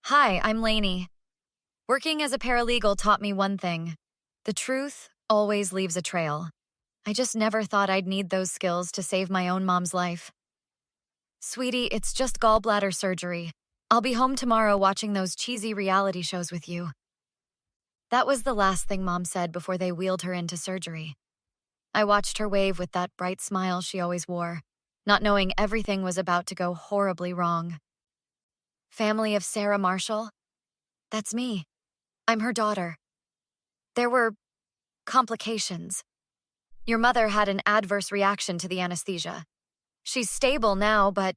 Hi, I'm Lainey. Working as a paralegal taught me one thing. The truth always leaves a trail. I just never thought I'd need those skills to save my own mom's life. Sweetie, it's just gallbladder surgery. I'll be home tomorrow watching those cheesy reality shows with you. That was the last thing Mom said before they wheeled her into surgery. I watched her wave with that bright smile she always wore, not knowing everything was about to go horribly wrong. Family of Sarah Marshall? That's me. I'm her daughter. There were complications. Your mother had an adverse reaction to the anesthesia. She's stable now, but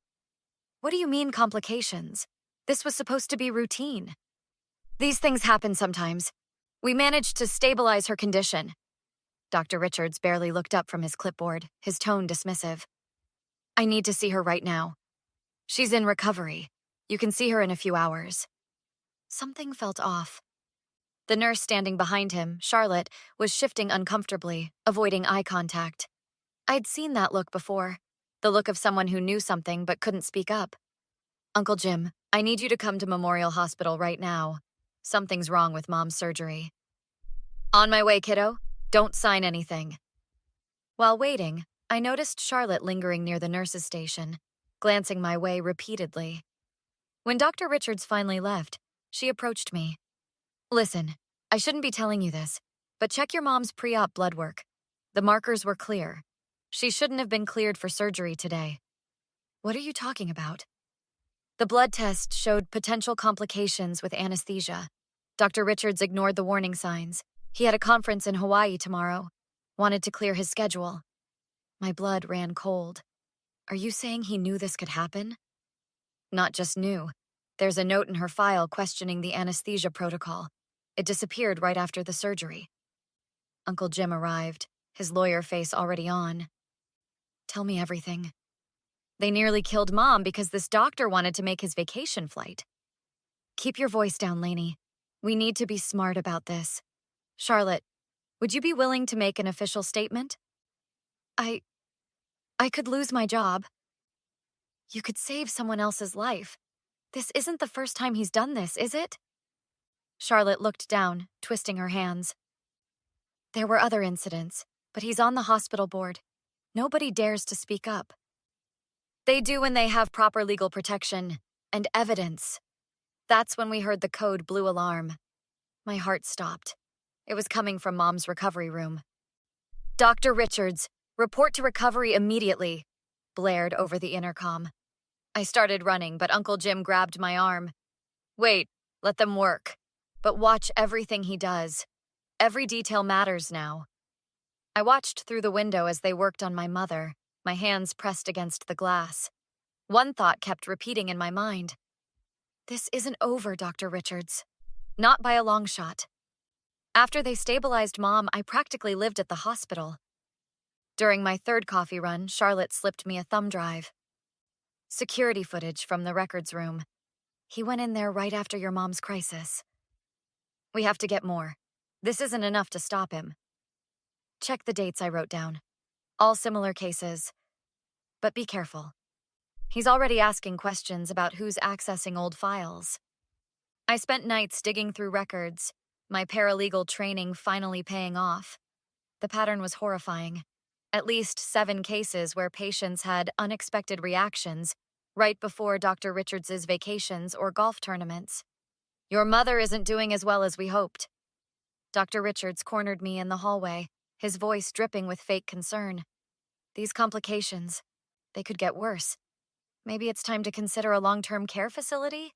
what do you mean complications? This was supposed to be routine. These things happen sometimes. We managed to stabilize her condition. Dr. Richards barely looked up from his clipboard, his tone dismissive. I need to see her right now. She's in recovery. You can see her in a few hours. Something felt off. The nurse standing behind him, Charlotte, was shifting uncomfortably, avoiding eye contact. I'd seen that look before, the look of someone who knew something but couldn't speak up. Uncle Jim, I need you to come to Memorial Hospital right now. Something's wrong with Mom's surgery. On my way, kiddo. Don't sign anything. While waiting, I noticed Charlotte lingering near the nurse's station, glancing my way repeatedly. When Dr. Richards finally left, she approached me. Listen, I shouldn't be telling you this, but check your mom's pre-op blood work. The markers were clear. She shouldn't have been cleared for surgery today. What are you talking about? The blood test showed potential complications with anesthesia. Dr. Richards ignored the warning signs. He had a conference in Hawaii tomorrow. Wanted to clear his schedule. My blood ran cold. Are you saying he knew this could happen? Not just knew. There's a note in her file questioning the anesthesia protocol. It disappeared right after the surgery. Uncle Jim arrived, his lawyer face already on. Tell me everything. They nearly killed Mom because this doctor wanted to make his vacation flight. Keep your voice down, Lainey. We need to be smart about this. Charlotte, would you be willing to make an official statement? I could lose my job. You could save someone else's life. This isn't the first time he's done this, is it? Charlotte looked down, twisting her hands. There were other incidents, but he's on the hospital board. Nobody dares to speak up. They do when they have proper legal protection and evidence. That's when we heard the code blue alarm. My heart stopped. It was coming from Mom's recovery room. Dr. Richards, report to recovery immediately, blared over the intercom. I started running, but Uncle Jim grabbed my arm. Wait, let them work. But watch everything he does. Every detail matters now. I watched through the window as they worked on my mother, my hands pressed against the glass. One thought kept repeating in my mind. This isn't over, Dr. Richards. Not by a long shot. After they stabilized Mom, I practically lived at the hospital. During my third coffee run, Charlotte slipped me a thumb drive. Security footage from the records room. He went in there right after your mom's crisis. We have to get more. This isn't enough to stop him. Check the dates I wrote down. All similar cases. But be careful. He's already asking questions about who's accessing old files. I spent nights digging through records, my paralegal training finally paying off. The pattern was horrifying. At least 7 cases where patients had unexpected reactions right before Dr. Richards' vacations or golf tournaments. Your mother isn't doing as well as we hoped. Dr. Richards cornered me in the hallway, his voice dripping with fake concern. These complications, they could get worse. Maybe it's time to consider a long-term care facility?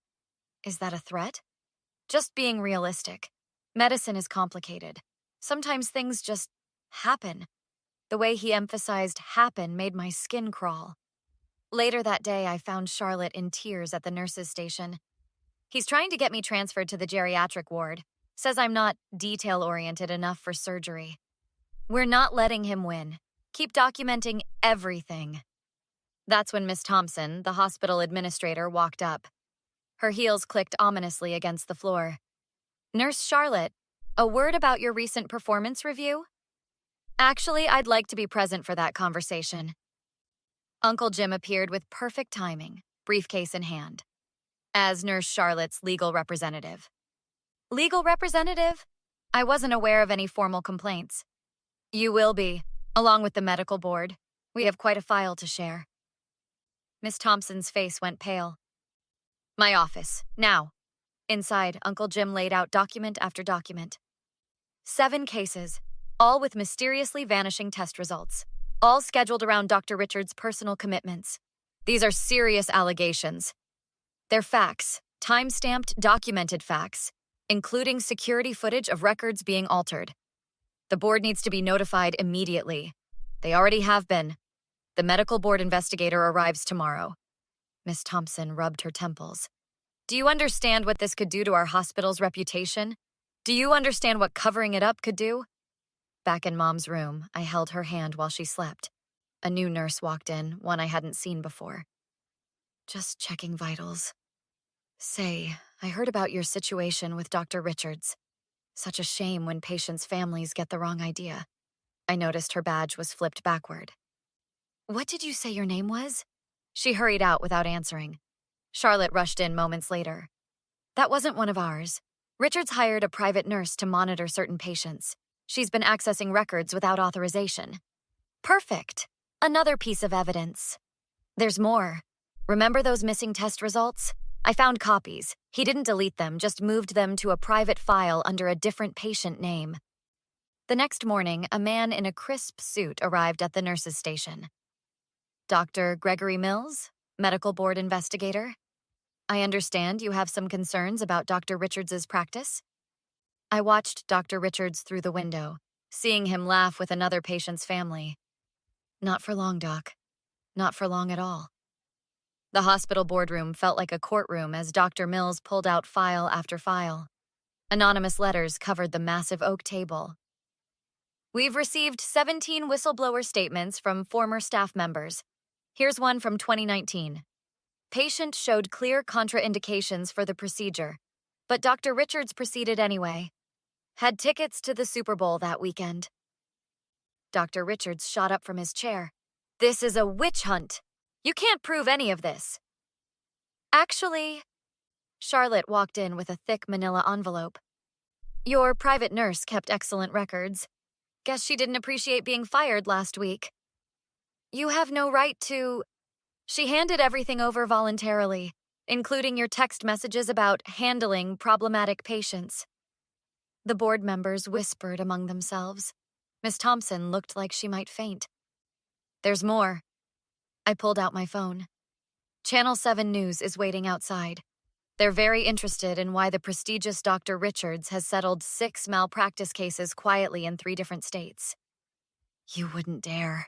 Is that a threat? Just being realistic. Medicine is complicated. Sometimes things just happen. The way he emphasized happen made my skin crawl. Later that day, I found Charlotte in tears at the nurse's station. He's trying to get me transferred to the geriatric ward. Says I'm not detail-oriented enough for surgery. We're not letting him win. Keep documenting everything. That's when Miss Thompson, the hospital administrator, walked up. Her heels clicked ominously against the floor. Nurse Charlotte, a word about your recent performance review? Actually, I'd like to be present for that conversation. Uncle Jim appeared with perfect timing, briefcase in hand. as Nurse Charlotte's legal representative. Legal representative? I wasn't aware of any formal complaints. You will be, along with the medical board. We have quite a file to share. Miss Thompson's face went pale. My office, now. Inside, Uncle Jim laid out document after document. 7 cases, all with mysteriously vanishing test results, all scheduled around Dr. Richards' personal commitments. These are serious allegations. They're facts, time-stamped, documented facts, including security footage of records being altered. The board needs to be notified immediately. They already have been. The medical board investigator arrives tomorrow. Miss Thompson rubbed her temples. Do you understand what this could do to our hospital's reputation? Do you understand what covering it up could do? Back in Mom's room, I held her hand while she slept. A new nurse walked in, one I hadn't seen before. Just checking vitals. Say, I heard about your situation with Dr. Richards. Such a shame when patients' families get the wrong idea. I noticed her badge was flipped backward. What did you say your name was? She hurried out without answering. Charlotte rushed in moments later. That wasn't one of ours. Richards hired a private nurse to monitor certain patients. She's been accessing records without authorization. Perfect. Another piece of evidence. There's more. Remember those missing test results? I found copies. He didn't delete them, just moved them to a private file under a different patient name. The next morning, a man in a crisp suit arrived at the nurse's station. Dr. Gregory Mills, medical board investigator. I understand you have some concerns about Dr. Richards' practice. I watched Dr. Richards through the window, seeing him laugh with another patient's family. Not for long, Doc. Not for long at all. The hospital boardroom felt like a courtroom as Dr. Mills pulled out file after file. Anonymous letters covered the massive oak table. We've received 17 whistleblower statements from former staff members. Here's one from 2019. Patient showed clear contraindications for the procedure, but Dr. Richards proceeded anyway. Had tickets to the Super Bowl that weekend. Dr. Richards shot up from his chair. This is a witch hunt. You can't prove any of this. Actually, Charlotte walked in with a thick manila envelope. Your private nurse kept excellent records. Guess she didn't appreciate being fired last week. You have no right to... She handed everything over voluntarily, including your text messages about handling problematic patients. The board members whispered among themselves. Miss Thompson looked like she might faint. There's more. I pulled out my phone. Channel 7 News is waiting outside. They're very interested in why the prestigious Dr. Richards has settled 6 malpractice cases quietly in 3 different states. You wouldn't dare.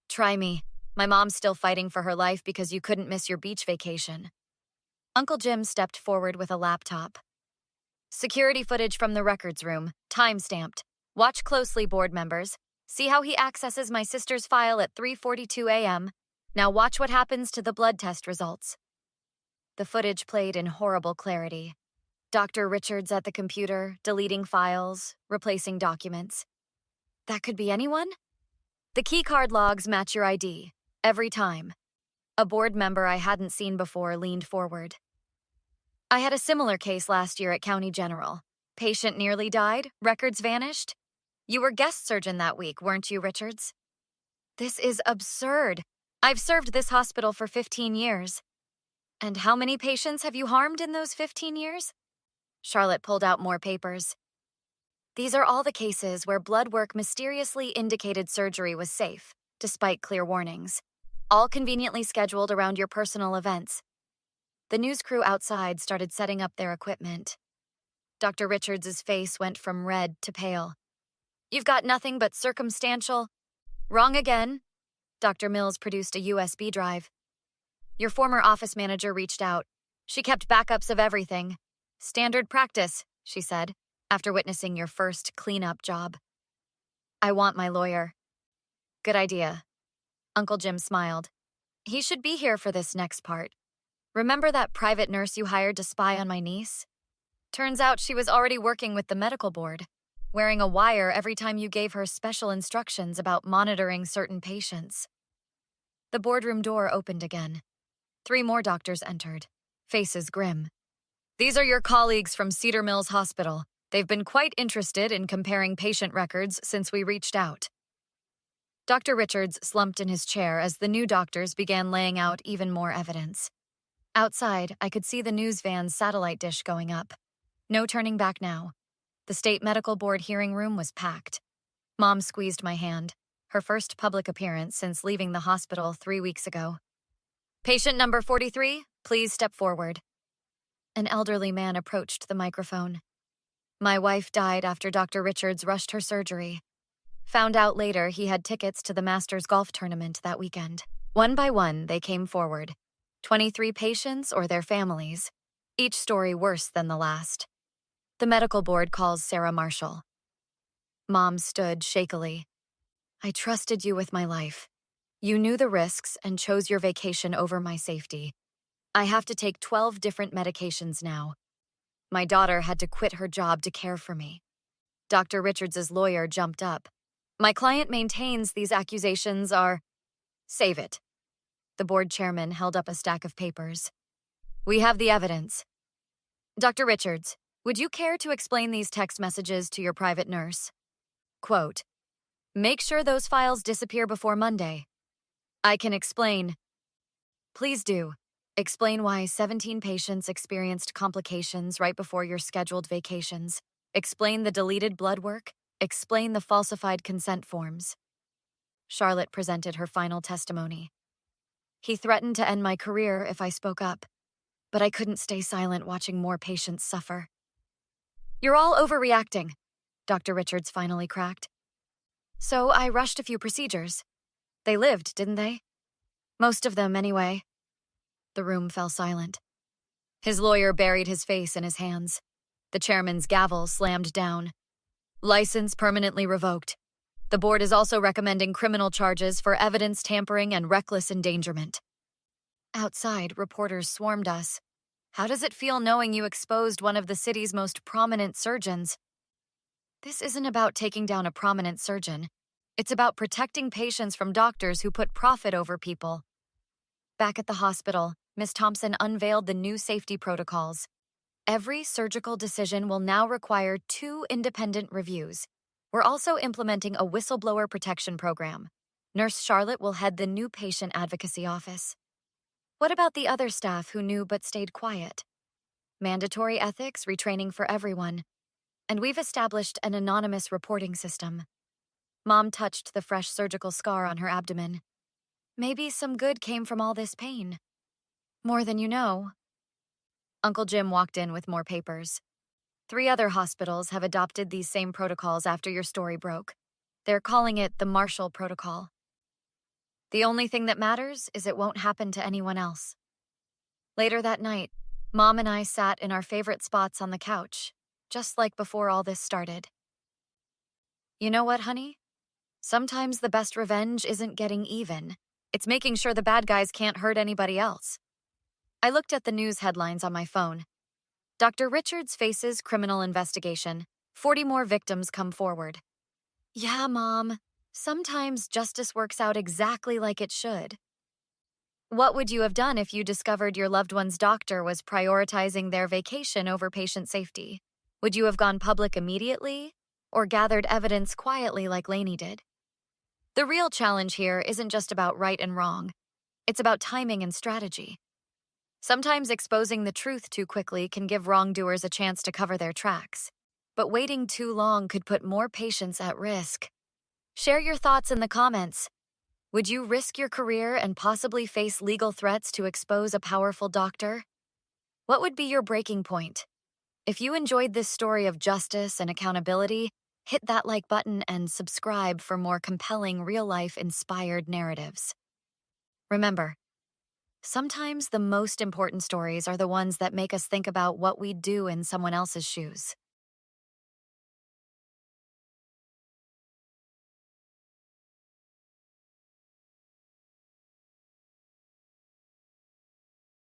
Try me. My mom's still fighting for her life because you couldn't miss your beach vacation. Uncle Jim stepped forward with a laptop. Security footage from the records room, time-stamped. Watch closely, board members. See how he accesses my sister's file at 3:42 a.m. Now watch what happens to the blood test results. The footage played in horrible clarity. Dr. Richards at the computer, deleting files, replacing documents. That could be anyone? The keycard logs match your ID. Every time. A board member I hadn't seen before leaned forward. I had a similar case last year at County General. Patient nearly died, records vanished. You were guest surgeon that week, weren't you, Richards? This is absurd. I've served this hospital for 15 years. And how many patients have you harmed in those 15 years? Charlotte pulled out more papers. These are all the cases where blood work mysteriously indicated surgery was safe, despite clear warnings. All conveniently scheduled around your personal events. The news crew outside started setting up their equipment. Dr. Richards' face went from red to pale. You've got nothing but circumstantial... Wrong again. Dr. Mills produced a USB drive. Your former office manager reached out. She kept backups of everything. Standard practice, she said, after witnessing your first cleanup job. I want my lawyer. Good idea. Uncle Jim smiled. He should be here for this next part. Remember that private nurse you hired to spy on my niece? Turns out she was already working with the medical board, wearing a wire every time you gave her special instructions about monitoring certain patients. The boardroom door opened again. 3 more doctors entered. faces grim. "These are your colleagues from Cedar Mills Hospital. They've been quite interested in comparing patient records since we reached out." Dr. Richards slumped in his chair as the new doctors began laying out even more evidence. Outside, I could see the news van's satellite dish going up. No turning back now. The state medical board hearing room was packed. Mom squeezed my hand, her first public appearance since leaving the hospital 3 weeks ago. "Patient number 43, please step forward." An elderly man approached the microphone. "My wife died after Dr. Richards rushed her surgery. Found out later he had tickets to the Masters golf tournament that weekend." One by one, they came forward. 23 patients or their families, each story worse than the last. The medical board calls Sarah Marshall. Mom stood shakily. "I trusted you with my life. You knew the risks and chose your vacation over my safety. I have to take 12 different medications now. My daughter had to quit her job to care for me." Dr. Richards' lawyer jumped up. "My client maintains these accusations are—" "Save it." The board chairman held up a stack of papers. "We have the evidence. Dr. Richards, would you care to explain these text messages to your private nurse? Quote, 'Make sure those files disappear before Monday.' I can explain." "Please do. Explain why 17 patients experienced complications right before your scheduled vacations. Explain the deleted blood work. Explain the falsified consent forms." Charlotte presented her final testimony. "He threatened to end my career if I spoke up, but I couldn't stay silent watching more patients suffer." "You're all overreacting," Dr. Richards finally cracked. "So I rushed a few procedures. They lived, didn't they? Most of them, anyway." The room fell silent. His lawyer buried his face in his hands. The chairman's gavel slammed down. "License permanently revoked. The board is also recommending criminal charges for evidence tampering and reckless endangerment." Outside, reporters swarmed us. "How does it feel knowing you exposed one of the city's most prominent surgeons?" "This isn't about taking down a prominent surgeon. It's about protecting patients from doctors who put profit over people." Back at the hospital, Ms. Thompson unveiled the new safety protocols. Every surgical decision will now require 2 independent reviews. We're also implementing a whistleblower protection program. Nurse Charlotte will head the new patient advocacy office. What about the other staff who knew but stayed quiet? Mandatory ethics retraining for everyone. And we've established an anonymous reporting system. Mom touched the fresh surgical scar on her abdomen. "Maybe some good came from all this pain. More than you know." Uncle Jim walked in with more papers. 3 other hospitals have adopted these same protocols after your story broke. They're calling it the Marshall Protocol. The only thing that matters is it won't happen to anyone else. Later that night, Mom and I sat in our favorite spots on the couch, just like before all this started. "You know what, honey? Sometimes the best revenge isn't getting even. It's making sure the bad guys can't hurt anybody else." I looked at the news headlines on my phone. Dr. Richards faces criminal investigation. 40 more victims come forward. Yeah, Mom. Sometimes justice works out exactly like it should. What would you have done if you discovered your loved one's doctor was prioritizing their vacation over patient safety? Would you have gone public immediately, or gathered evidence quietly like Lainey did? The real challenge here isn't just about right and wrong. It's about timing and strategy. Sometimes exposing the truth too quickly can give wrongdoers a chance to cover their tracks. But waiting too long could put more patients at risk. Share your thoughts in the comments. Would you risk your career and possibly face legal threats to expose a powerful doctor? What would be your breaking point? If you enjoyed this story of justice and accountability, hit that like button and subscribe for more compelling real-life inspired narratives. Remember, sometimes the most important stories are the ones that make us think about what we'd do in someone else's shoes.